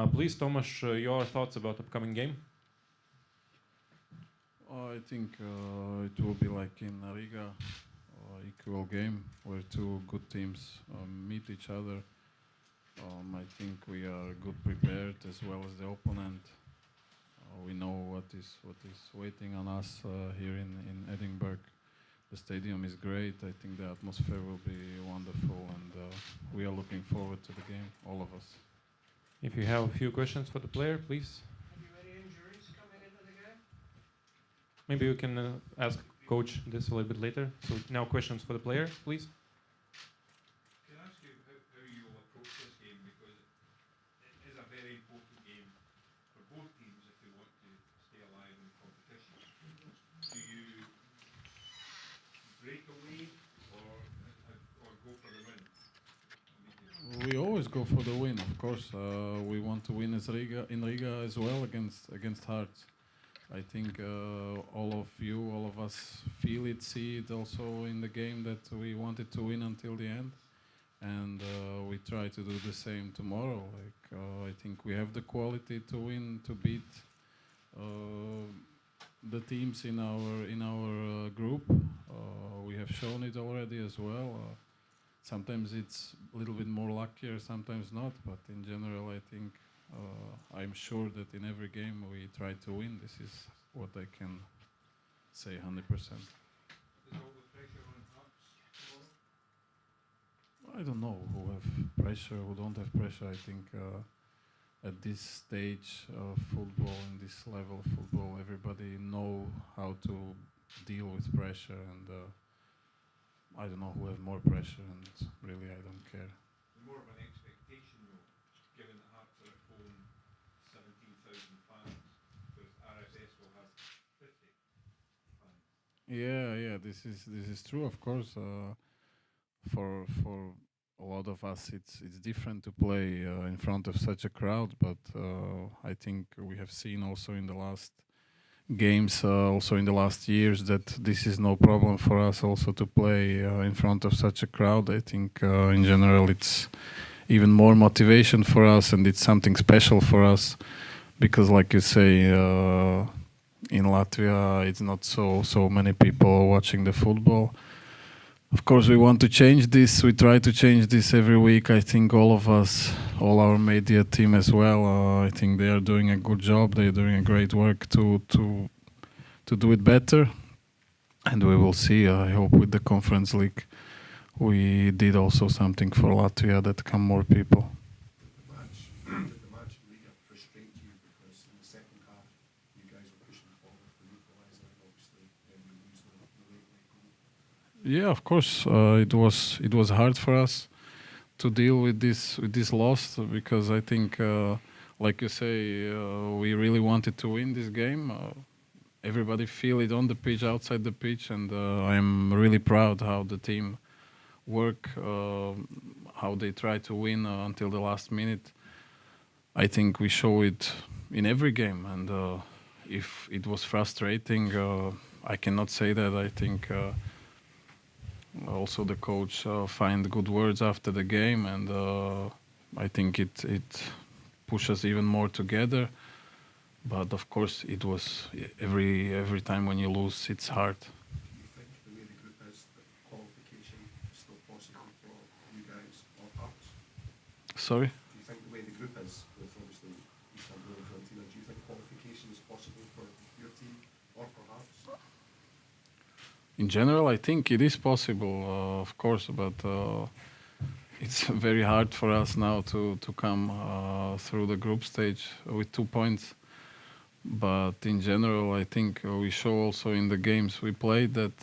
Please, Tomaš, your thoughts about upcoming game? I think it will be like in Riga, equal game where two good teams meet each other. I think we are good prepared as well as the opponent. We know what is waiting on us here in Edinburgh. The stadium is great. I think the atmosphere will be wonderful, and we are looking forward to the game, all of us. If you have a few questions for the player, please. Have you any injuries coming into the game? Maybe you can ask coach this a little bit later. So now questions for the player, please. Can I ask you how you will approach this game, because it is a very important game for both teams if they want to stay alive in the competition. Do you break away or go for the win? We always go for the win, of course. We want to win in Riga as well against Hearts. I think all of us feel it, see it also in the game that we wanted to win until the end, and we try to do the same tomorrow. I think we have the quality to win, to beat the teams in our group. We have shown it already as well. Sometimes it's a little bit more luckier, sometimes not, but in general I think I'm sure that in every game we try to win. This is what I can say 100%. Is all the pressure on Hearts tomorrow? I don't know who have pressure, who don't have pressure. I think at this stage of football, in this level of football, everybody know how to deal with pressure, and I don't know who have more pressure, and really I don't care. More of an expectation though, given that Hearts are at home, 17,000 fans, whereas RFS will have 50 fans. Yeah, this is true, of course. For a lot of us, it's different to play in front of such a crowd, but I think we have seen also in the last games, also in the last years, that this is no problem for us also to play in front of such a crowd. I think in general it's even more motivation for us, and it's something special for us, because like you say, in Latvia it's not so many people watching the football. Of course we want to change this. We try to change this every week. I think all of us, all our media team as well, I think they are doing a good job. They're doing a great work to do it better, and we will see. I hope with the Conference League we did also something for Latvia, that come more people. Did the match in Riga frustrate you, because in the second half you guys were pushing forward for equaliser, and obviously you lose the late goal? Yeah, of course, it was hard for us to deal with this loss, because I think, like you say, we really wanted to win this game. Everybody feel it on the pitch, outside the pitch, and I'm really proud how the team work, how they try to win until the last minute. I think we show it in every game, and if it was frustrating, I cannot say that. I think also the coach find good words after the game, and I think it pushes even more together. But of course, it was every time when you lose, it's hard. Do you think the way the group is, that qualification is still possible for you guys or Hearts? Sorry? Do you think the way the group is, with obviously Istanbul and Fiorentina, do you think qualification is possible for your team or for Hearts? In general, I think it is possible, of course, but it's very hard for us now to come through the group stage with 2 points. But in general, I think we show also in the games we played that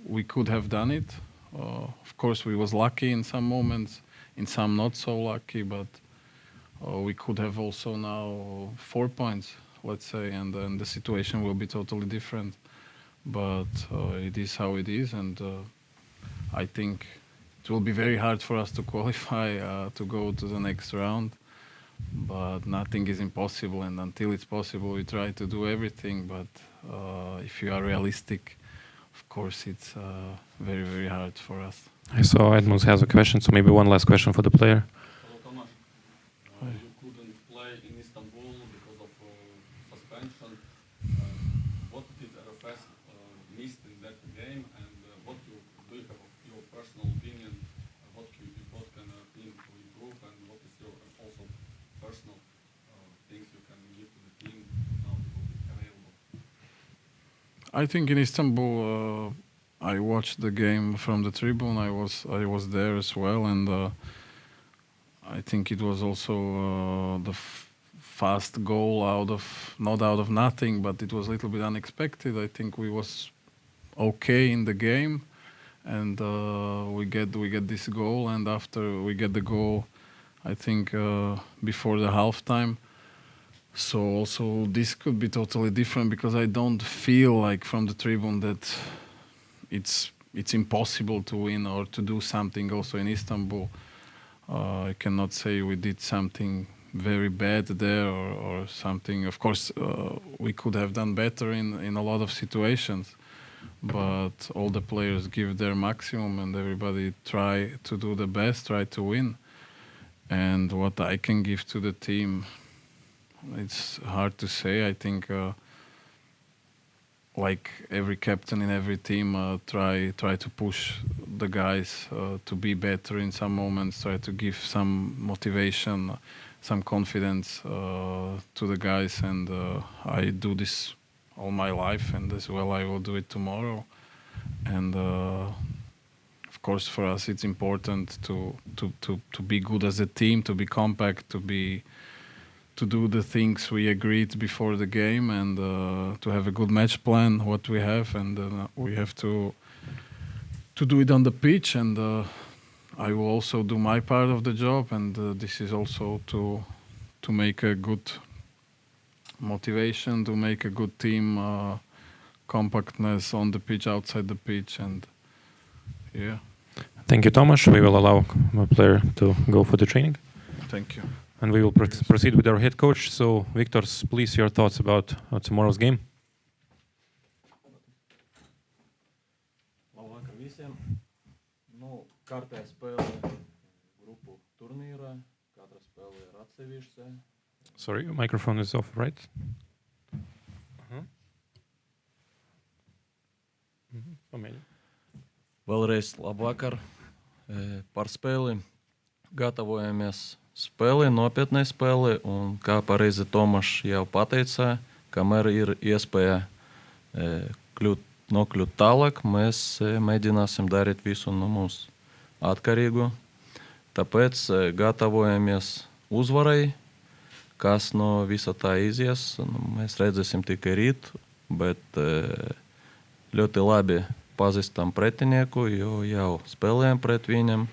we could have done it. Of course, we was lucky in some moments, in some not so lucky, but we could have also now 4 points, let's say, and then the situation will be totally different. But it is how it is, and I think it will be very hard for us to qualify to go to the next round. But nothing is impossible, and until it's possible, we try to do everything. But if you are realistic, of course, it's very, very hard for us. I saw Edmunds has a question, so maybe one last question for the player. Hello, Tomaš. Hi. You couldn't play in Istanbul because of suspension. What did RFS missed in that game, and what do you have your personal opinion? What can team to improve, and what is your also personal things you can give to the team now it will be available? I think in Istanbul, I watched the game from the tribune. I was there as well, and I think it was also the fast goal not out of nothing, but it was a little bit unexpected. I think we was okay in the game, and we get this goal, and after we get the goal, I think before the halftime. So also this could be totally different, because I don't feel like from the tribune that it's impossible to win or to do something also in Istanbul. I cannot say we did something very bad there or something. Of course, we could have done better in a lot of situations, but all the players give their maximum and everybody try to do the best, try to win. And what I can give to the team, it's hard to say. I think like every captain in every team try to push the guys to be better in some moments, try to give some motivation, some confidence to the guys, and I do this all my life, and as well I will do it tomorrow. And of course for us it's important to be good as a team, to be compact, to do the things we agreed before the game, and to have a good match plan, what we have, and we have to do it on the pitch, and I will also do my part of the job, and this is also to make a good motivation, to make a good team compactness on the pitch, outside the pitch, and yeah. Thank you, Tomaš. We will allow my player to go for the training. Thank you. And we will proceed with our head coach. So, Viktors, please, your thoughts about tomorrow's game. Labvakar visiem. Nu, kārtējā spēle grupu turnīrā. Katra spēle ir atsevišķa. Sorry, your microphone is off, right? Vēlreiz labvakar par spēli. Gatavojamies spēlē, nopietnai spēlē, un kā pareizi Tomaš jau pateica, kamēr ir iespēja nokļūt tālāk, mēs mēģināsim darīt visu no mums atkarīgu. Tāpēc gatavojamies uzvarai, kas no visa tā izies. Mēs redzēsim tikai rīt, bet ļoti labi pazīstam pretinieku, jo jau spēlējam pret viņam.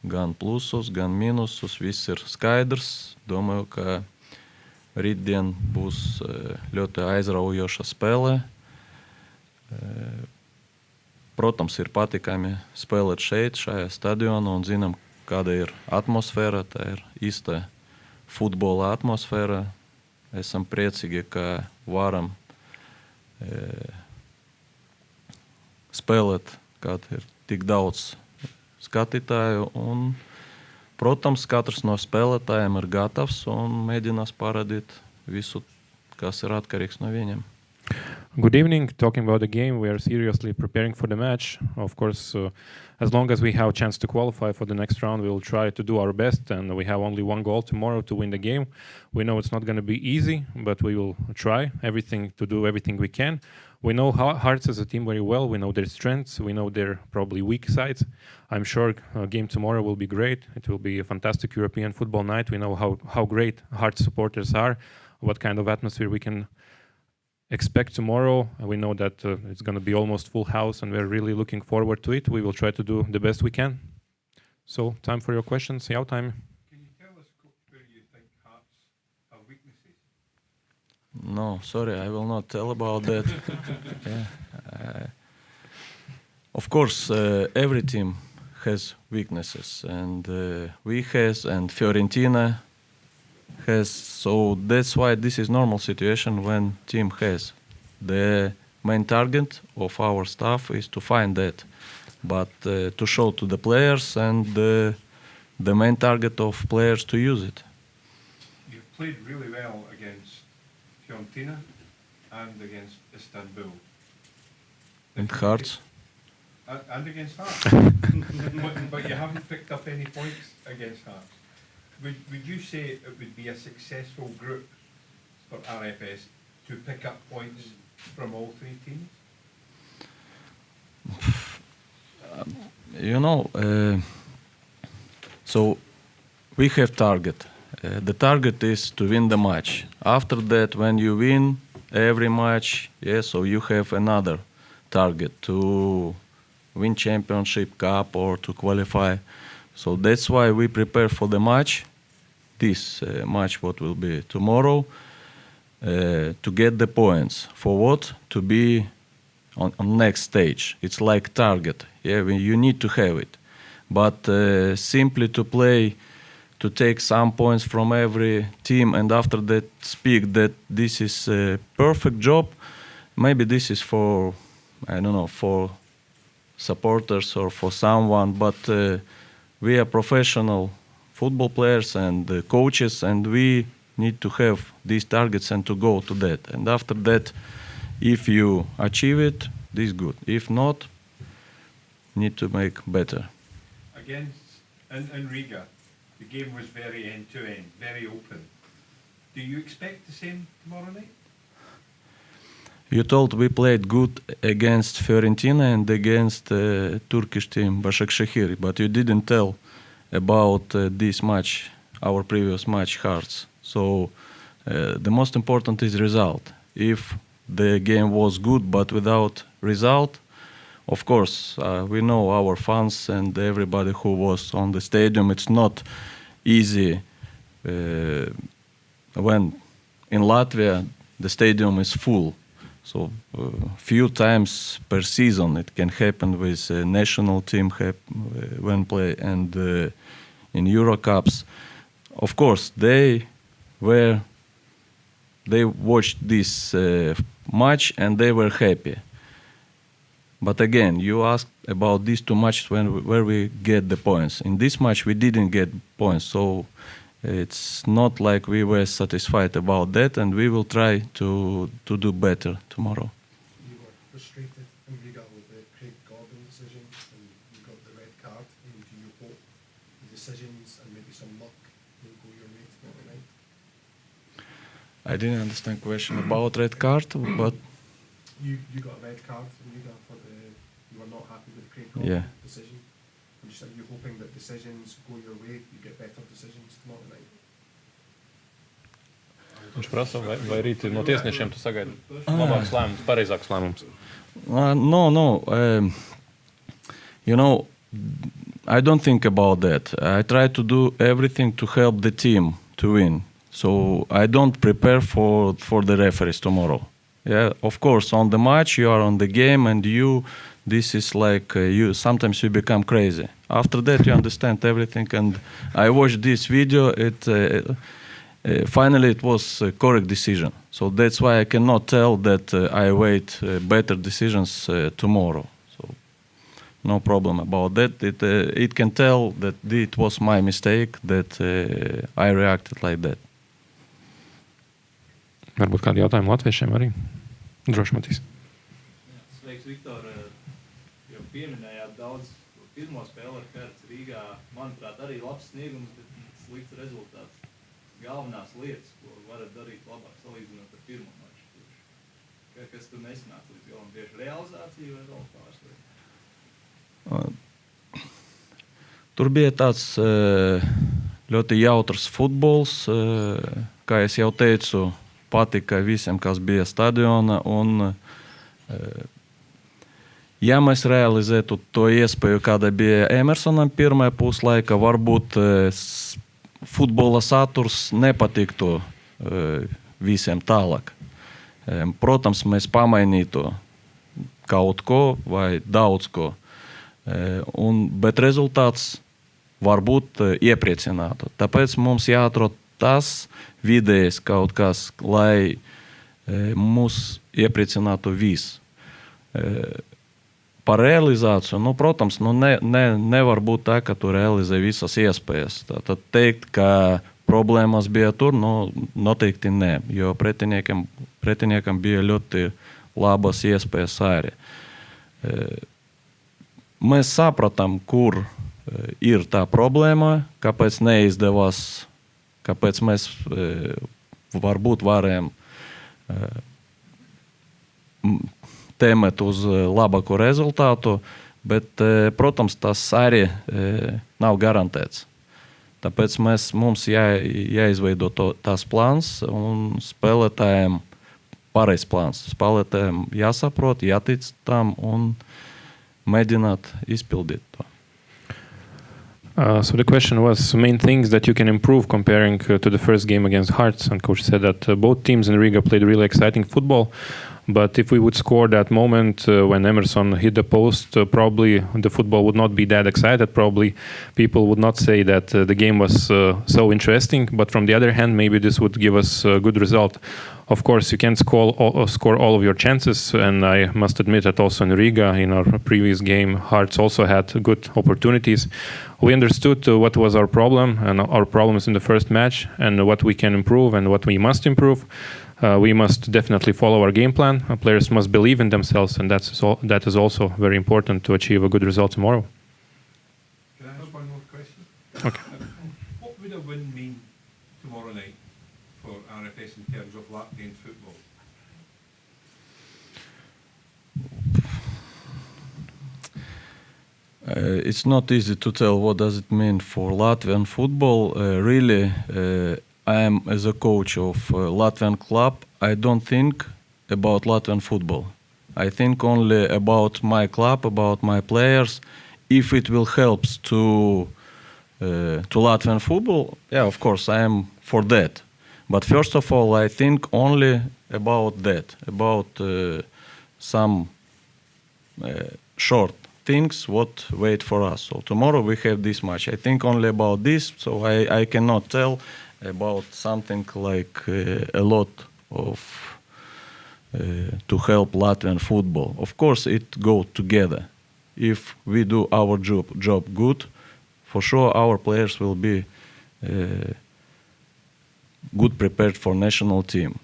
Gan plusus, gan mīnusus, viss ir skaidrs. Domāju, ka rītdien būs ļoti aizraujoša spēle. Protams, ir patīkami spēlēt šeit, šajā stadionā, un zinām, kāda ir atmosfēra. Tā ir īsta futbola atmosfēra. Esam priecīgi, ka varam spēlēt, kad ir tik daudz skatītāju, un, protams, katrs no spēlētājiem ir gatavs un mēģinās parādīt visu, kas ir atkarīgs no viņiem. Good evening. Talking about the game, we are seriously preparing for the match. Of course, as long as we have a chance to qualify for the next round, we will try to do our best, and we have only one goal tomorrow to win the game. We know it's not going to be easy, but we will try to do everything we can. We know Hearts as a team very well. We know their strengths. We know their probably weak sides. I'm sure game tomorrow will be great. It will be a fantastic European football night. We know how great Hearts supporters are, what kind of atmosphere we can expect tomorrow. We know that it's going to be almost full house, and we're really looking forward to it. We will try to do the best we can. So, time for your questions. Jau time. Can you tell us, Coach, where you think Hearts have weaknesses? No, sorry, I will not tell about that. Of course, every team has weaknesses, and we has, and Fiorentina has, so that's why this is normal situation when team has. The main target of our staff is to find that, but to show to the players, and the main target of players to use it. played really well against Fiorentina and against Istanbul. And Hearts. And against Hearts. but you haven't picked up any points against Hearts. Would you say it would be a successful group for RFS to pick up points from all three teams? So we have target. The target is to win the match. After that, when you win every match, so you have another target to win championship, cup, or to qualify. So that's why we prepare for the match, this match what will be tomorrow, to get the points. For what? To be on next stage. It's like target. You need to have it. But simply to play, to take some points from every team and after that speak that this is a perfect job, maybe this is for, I don't know, for supporters or for someone, but we are professional football players and coaches, and we need to have these targets and to go to that. And after that, if you achieve it, this is good. If not, need to make better. Against in Riga, the game was very end-to-end, very open. Do you expect the same tomorrow night? You told we played good against Fiorentina and against Turkish team Başakşehir, but you didn't tell about this match, our previous match, Hearts. So the most important is result. If the game was good but without result, of course, we know our fans and everybody who was on the stadium, it's not easy when in Latvia the stadium is full. So few times per season it can happen with a national team when play and in Euro Cups. Of course, they watched this match and they were happy. But again, you asked about these two matches where we get the points. In this match, we didn't get points, so it's not like we were satisfied about that, and we will try to do better tomorrow. You were frustrated in Riga with the Craig Gordon decision, and you got the red card. And do you hope the decisions and maybe some luck will go your way tomorrow night? I didn't understand the question about red card, but You got a red card in Riga you were not happy with the Craig Gordon decision. I'm just you hoping that decisions go your way, you get better decisions tomorrow night. Viņš prasa, vai rīt no tiesnešiem tu sagaidi labāks lēmums, pareizāks lēmums? No. I don't think about that. I try to do everything to help the team to win. So I don't prepare for the referees tomorrow. Yeah, of course, on the match you are on the game, and this is like sometimes you become crazy. After that you understand everything, and I watched this video. Finally it was a correct decision. So that's why I cannot tell that I await better decisions tomorrow. So no problem about that. It can tell that it was my mistake that I reacted like that. Varbūt kādi jautājumi latviešiem arī? Droši, Matīs. Sveiks, Viktor. Jau pieminējāt daudz pirmo spēli ar Konference Rīgā. Manuprāt, arī labs sniegums, bet slikts rezultāts. Galvenās lietas, ko varat darīt labāk salīdzinot ar pirmo maču. Kas tur nesanāca līdz galam? Tieši realizācija vai vēl pārspēle? Tur bija tāds ļoti jautrs futbols, kā es jau teicu, patika visiem, kas bija stadiona, un ja mēs realizētu to iespēju, kāda bija Emersonam pirmajā puslaika, varbūt futbola saturs nepatiktu visiem tālāk. Protams, mēs pamainītu kaut ko vai daudz ko, bet rezultāts varbūt iepriecinātu. Tāpēc mums jāatrod tas vidējais kaut kas, lai mūs iepriecinātu viss. Par realizāciju, protams, nevar būt tā, ka tu realizē visas iespējas. Tad teikt, ka problēmas bija tur, noteikti nē, jo pretiniekam bija ļoti labas iespējas arī. Mēs sapratām, kur ir tā problēma, kāpēc neizdevās, kāpēc mēs varbūt varējām tēmēt uz labāku rezultātu, bet, protams, tas arī nav garantēts. Tāpēc mums jāizveido tās plāns un spēlētājiem pareizs plāns. Spēlētājiem jāsaprot, jātic tam un mēģināt izpildīt to. So the question was main things that you can improve comparing to the first game against Hearts. And coach said that both teams in Riga played really exciting football. But if we would score that moment when Emerson hit the post, probably the football would not be that excited. Probably people would not say that the game was so interesting. But from the other hand, maybe this would give us a good result. Of course, you can't score all of your chances. And I must admit that also in Riga, in our previous game, Hearts also had good opportunities. We understood what was our problem and our problems in the first match and what we can improve and what we must improve. We must definitely follow our game plan. Players must believe in themselves, and that is also very important to achieve a good result tomorrow. Can I ask one more question? Okay. What would a win mean tomorrow night for RFS in terms of Latvian football? It's not easy to tell what does it mean for Latvian football. Really, I am as a coach of Latvian club. I don't think about Latvian football. I think only about my club, about my players. If it will help to Latvian football, yeah, of course, I am for that. But first of all, I think only about that, about some short things what wait for us. So tomorrow we have this match. I think only about this, so I cannot tell about something like a lot of to help Latvian football. Of course, it goes together. If we do our job good, for sure our players will be good prepared for national team.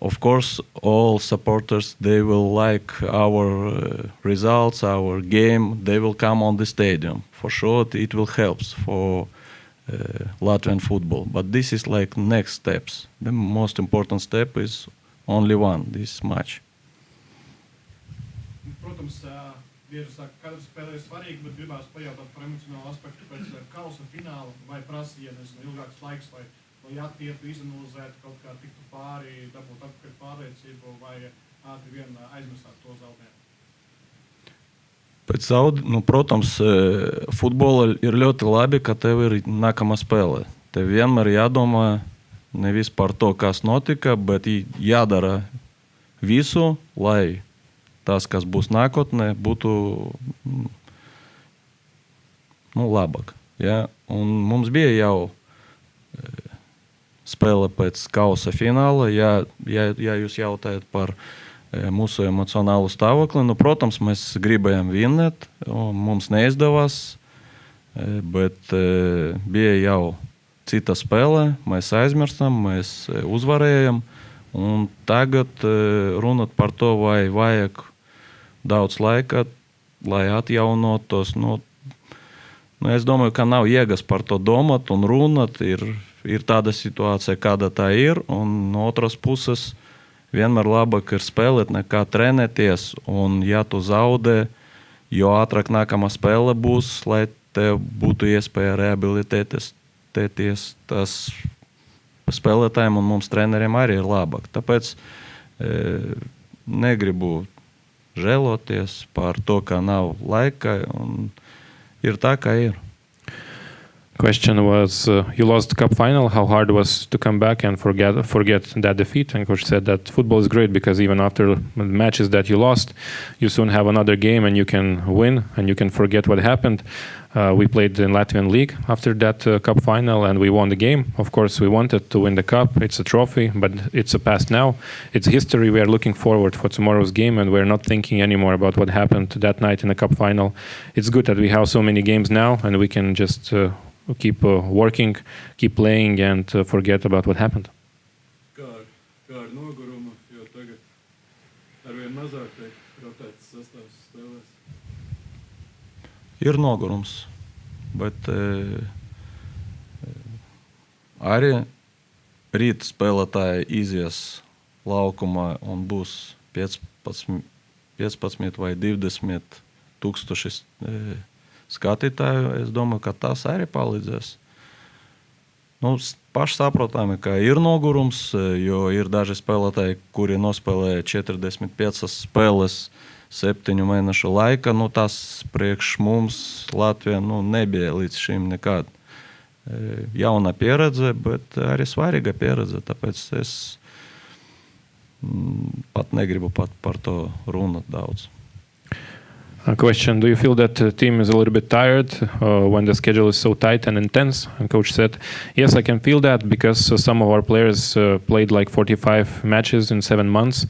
Of course, all supporters, they will like our results, our game. They will come on the stadium. For sure, it will help for Latvian football. But this is like next steps. The most important step is only one, this match. Protams, bieži saka, katra spēle ir svarīga, bet gribās pajautāt par emocionālu aspektu pēc kausa fināla, vai prasīja, ilgāks laiks, vai jātietu, izanalizēt, kaut kā tiktu pāri, dabūt atpakaļ pārliecību, vai ātri vien aizmirstāt to zaudējumu? Protams, futbola ir ļoti labi, ka tev ir nākamā spēle. Tev vienmēr jādomā nevis par to, kas notika, bet jādara visu, lai tas, kas būs nākotnē, būtu labāk. Ja? Un mums bija jau spēle pēc kausa fināla. Ja jūs jautājat par mūsu emocionālu stāvokli, protams, mēs gribējām vinnēt, mums neizdevās, bet bija jau cita spēle, mēs aizmirstam, mēs uzvarējam, un tagad runāt par to, vai vajag daudz laika, lai atjaunotos. Es domāju, ka nav jēgas par to domāt un runāt, ir tāda situācija, kāda tā ir, un no otras puses vienmēr labāk ir spēlēt nekā trenēties, un ja tu zaudē, jo ātrāk nākamā spēle būs, lai tev būtu iespēja rehabilitēties, tas spēlētājiem un mums treneriem arī ir labāk. Tāpēc negribu žēloties par to, ka nav laika, un ir tā, kā ir. Question was, you lost the cup final, how hard it was to come back and forget that defeat? And coach said that football is great because even after the matches that you lost, you soon have another game and you can win and you can forget what happened. We played in Latvian League after that cup final and we won the game. Of course, we wanted to win the cup. It's a trophy, but it's a past now. It's history. We are looking forward for tomorrow's game and we're not thinking anymore about what happened that night in the cup final. It's good that we have so many games now and we can just keep working, keep playing, and forget about what happened? Kā ar nogurumu, jo tagad arvien mazāk tiek rotēts sastāvs spēlēs? Ir nogurums, bet arī rīt spēlētāji izies laukumā un būs 15 vai 20 tūkstoši skatītāju. Es domāju, ka tas arī palīdzēs. Pašsaprotami, ka ir nogurums, jo ir daži spēlētāji, kuri nospēlēja 45 spēles 7 mēnešu laika. Tas priekš mums Latvijā nebija līdz šim nekad. Jauna pieredze, bet arī svarīga pieredze, tāpēc es pat negribu par to runāt daudz. A question, do you feel that the team is a little bit tired when the schedule is so tight and intense? And coach said, yes, I can feel that because some of our players played like 45 matches in 7 months.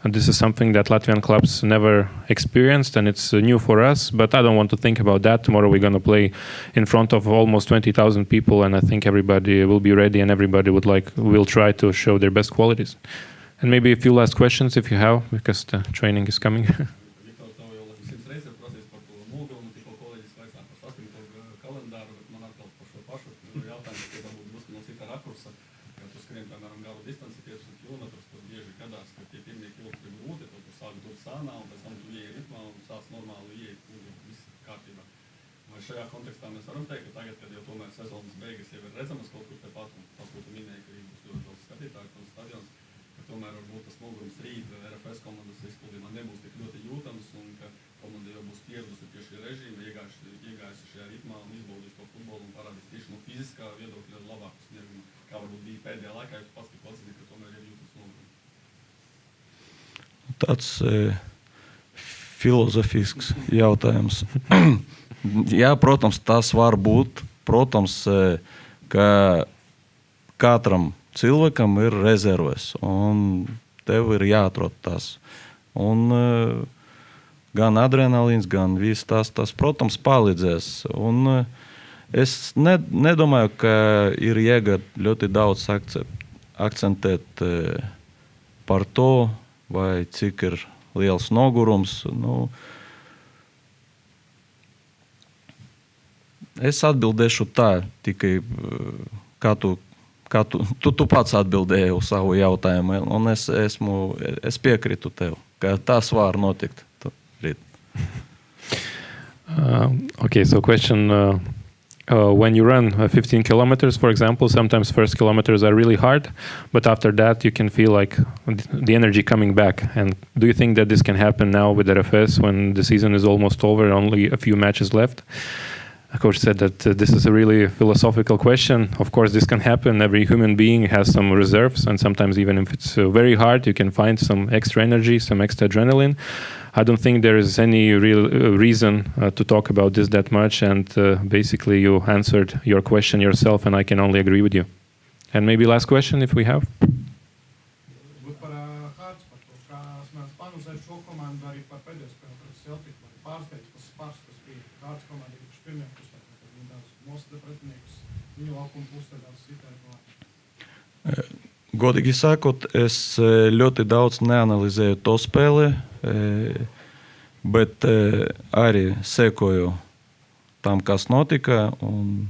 And this is something that Latvian clubs never experienced, and it's new for us. But I don't want to think about that. Tomorrow we're going to play in front of almost 20,000 people, and I think everybody will be ready, and everybody will try to show their best qualities. And maybe a few last questions if you have, because the training is coming. Šajā kontekstā mēs varam teikt, ka tagad, kad jau tomēr sezonas beigas jau ir redzamas kaut kur tepat, un tas, ko tu minēji, ka būs ļoti daudz skatītāju un stadions, ka tomēr varbūt tas nogurums rīt RFS komandas izpildījumā nebūs tik ļoti jūtams, un ka komanda jau būs pieradusi pie šī režīma, iegājusi šajā ritmā un izbaudījusi to futbolu un parādīs tieši no fiziskā viedokļa labāku sniegumu, kā varbūt bija pēdējā laikā, jūs pats tikko atzini, ka tomēr ir jūtams nogurums. Tāds filozofisks jautājums. Jā, protams, tas var būt. Protams, ka katram cilvēkam ir rezerves, un tev ir jāatrod tas. Un gan adrenalīns, gan viss tas, protams, palīdzēs. Un es nedomāju, ka ir jēga ļoti daudz akcentēt par to, vai cik ir liels nogurums. Es atbildēšu tā, tikai kā tu pats atbildēji uz savu jautājumu, un es piekrītu tev, ka tas var notikt. Okay, so question, when you run 15 kilometers, for example, sometimes first kilometers are really hard, but after that you can feel like the energy coming back. And do you think that this can happen now with RFS when the season is almost over, only a few matches left? Coach said that this is a really philosophical question. Of course, this can happen. Every human being has some reserves, and sometimes even if it's very hard, you can find some extra energy, some extra adrenaline. I don't think there is any real reason to talk about this that much, and basically you answered your question yourself, and I can only agree with you. And maybe last question, if we have. Godīgi sakot, es ļoti daudz neanalizēju to spēli, bet arī sekoju tam, kas notika, un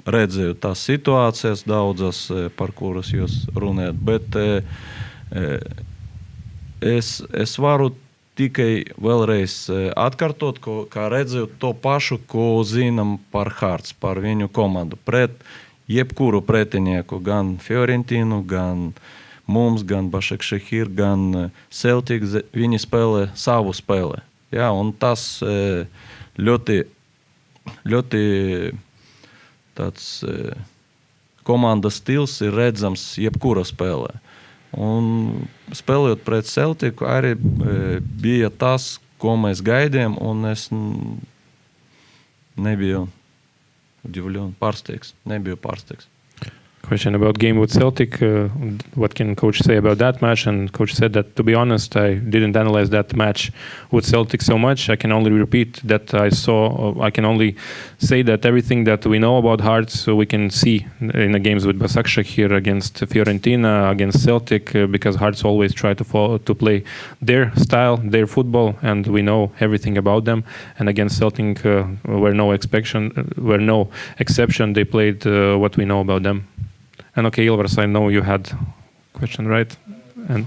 redzēju tās situācijas daudzas, par kuras jūs runājat. Bet es varu tikai vēlreiz atkārtot, kā redzēju to pašu, ko zinām par Hearts, par viņu komandu. Pret jebkuru pretinieku, gan Fiorentinu, gan mums, gan Başakşehir, gan Celtic, viņi spēlē savu spēli. Ja, un tas ļoti tāds komandas stils ir redzams jebkura spēlē. Un spēlējot pret Celtiku arī bija tas, ko mēs gaidījām, un es nebiju pārsteigts. Question about game with Celtic. What can coach say about that match? And coach said that, to be honest, I didn't analyze that match with Celtic so much. I can only repeat that I can only say that everything that we know about Hearts, we can see in the games with Başakşehir, against Fiorentina, against Celtic, because Hearts always try to play their style, their football, and we know everything about them. And against Celtic, were no exception. They played what we know about them. And okay, Ilvars, I know you had a question, right? And